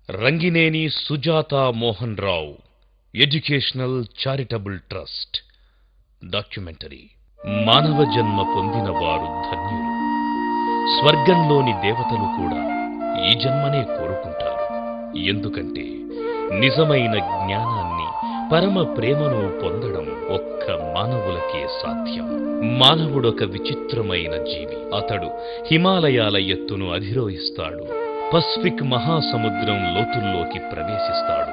Rangineni Sujatha Mohan Rao educational charitable trust documentary. మానవ జన్మ పొందిన వారు ధన్యులు. స్వర్గంలోని దేవతలు కూడా ఈ జన్మనే కోరుకుంటారు. ఎందుకంటే నిజమైన జ్ఞానాన్ని, పరమ ప్రేమను పొందడం ఒక్క మానవులకే సాధ్యం. మానవుడొక విచిత్రమైన జీవి. అతడు హిమాలయాల ఎత్తును అధిరోహిస్తాడు. పసిఫిక్ మహాసముద్రం లోతుల్లోకి ప్రవేశిస్తాడు.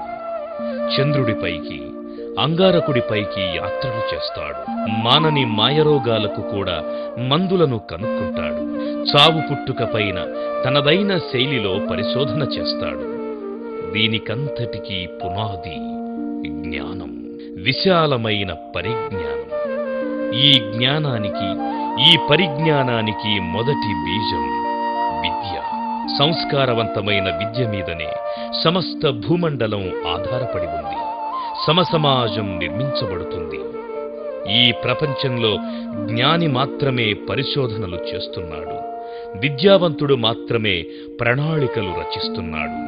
చంద్రుడిపైకి, అంగారకుడిపైకి యాత్రలు చేస్తాడు. మానని మాయరోగాలకు కూడా మందులను కనుక్కుంటాడు. చావు పుట్టుక పైన తనదైన శైలిలో పరిశోధన చేస్తాడు. దీనికంతటికీ పునాది జ్ఞానం, విశాలమైన పరిజ్ఞానం. ఈ జ్ఞానానికి, ఈ పరిజ్ఞానానికి మొదటి బీజం విద్య. సంస్కారవంతమైన విద్య మీదనే సమస్త భూమండలం ఆధారపడి ఉంది. సమసమాజం నిర్మించబడుతుంది. ఈ ప్రపంచంలో జ్ఞాని మాత్రమే పరిశోధనలు చేస్తున్నాడు. విద్యావంతుడు మాత్రమే ప్రణాళికలు రచిస్తున్నాడు.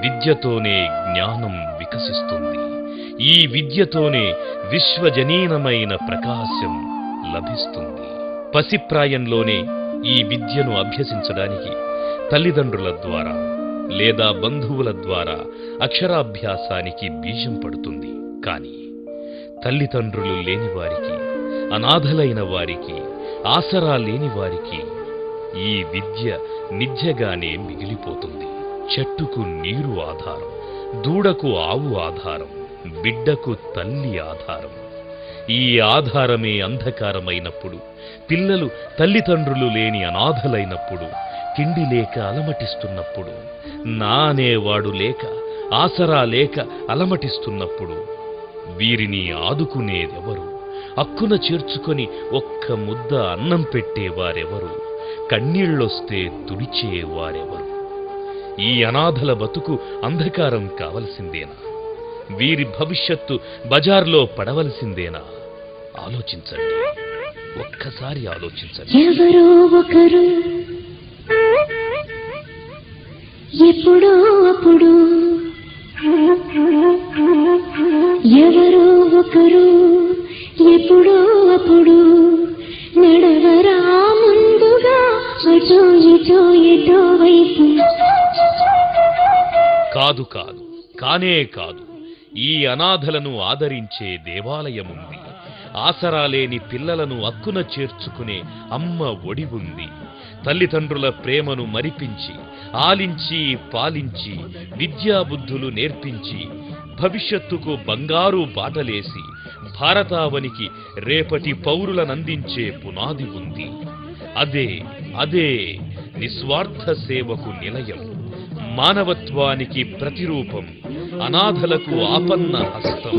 విద్యతోనే జ్ఞానం వికసిస్తుంది. ఈ విద్యతోనే విశ్వజనీనమైన ప్రకాశం లభిస్తుంది. పసిప్రాయంలోనే ఈ విద్యను అభ్యసించడానికి తల్లిదండ్రుల ద్వారా లేదా బంధువుల ద్వారా అక్షరాభ్యాసానికి బీజం పడుతుంది. కానీ తల్లిదండ్రులు లేని వారికి, అనాథలైన వారికి, ఆసరా లేని వారికి ఈ విద్య మిథ్యగానే మిగిలిపోతుంది. చెట్టుకు నీరు ఆధారం, దూడకు ఆవు ఆధారం, బిడ్డకు తల్లి ఆధారం. ఈ ఆధారమే అంధకారమైనప్పుడు, పిల్లలు తల్లిదండ్రులు లేని అనాథలైనప్పుడు, తిండి లేక అలమటిస్తున్నప్పుడు, నా అనేవాడు లేక, ఆసరా లేక అలమటిస్తున్నప్పుడు వీరిని ఆదుకునేదెవరు? అక్కున చేర్చుకొని ఒక్క ముద్ద అన్నం పెట్టేవారెవరు? కన్నీళ్ళొస్తే తుడిచేవారెవరు? ఈ అనాథల బతుకు అంధకారం కావలసిందేనా? వీరి భవిష్యత్తు బజార్లో పడవలసిందేనా? ఆలోచించండి, ఒక్కసారి ఆలోచించండి. ఎవరో ఒకరు ఎప్పుడో అప్పుడు, ఎవరో ఒకరు ఎప్పుడో అప్పుడు నడవరా ముందుగా అటో ఇటో ఎటో వైపు. కాదు కాదు, కానే కాదు. ఈ అనాథలను ఆదరించే దేవాలయముంది. ఆసరా లేని పిల్లలను అక్కున చేర్చుకునే అమ్మ ఒడి ఉంది. తల్లిదండ్రుల ప్రేమను మరిపించి, ఆలించి పాలించి, విద్యాబుద్ధులు నేర్పించి, భవిష్యత్తుకు బంగారు బాటలేసి భారతావనికి రేపటి పౌరులనందించే పునాది ఉంది. అదే అదే నిస్వార్థ సేవకు నిలయం, మానవత్వానికి ప్రతిరూపం, అనాథలకు ఆపన్న హస్తం.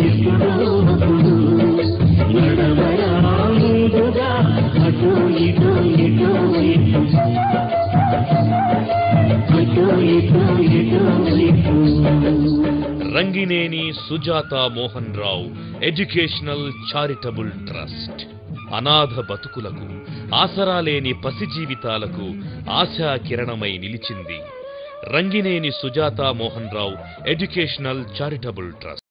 Rangineni Sujatha Mohan Rao educational charitable trust అనాథ బతుకులకు, ఆసరా లేని పసి జీవితాలకు ఆశా కిరణమై నిలిచింది. Rangineni Sujatha Mohan Rao educational charitable trust.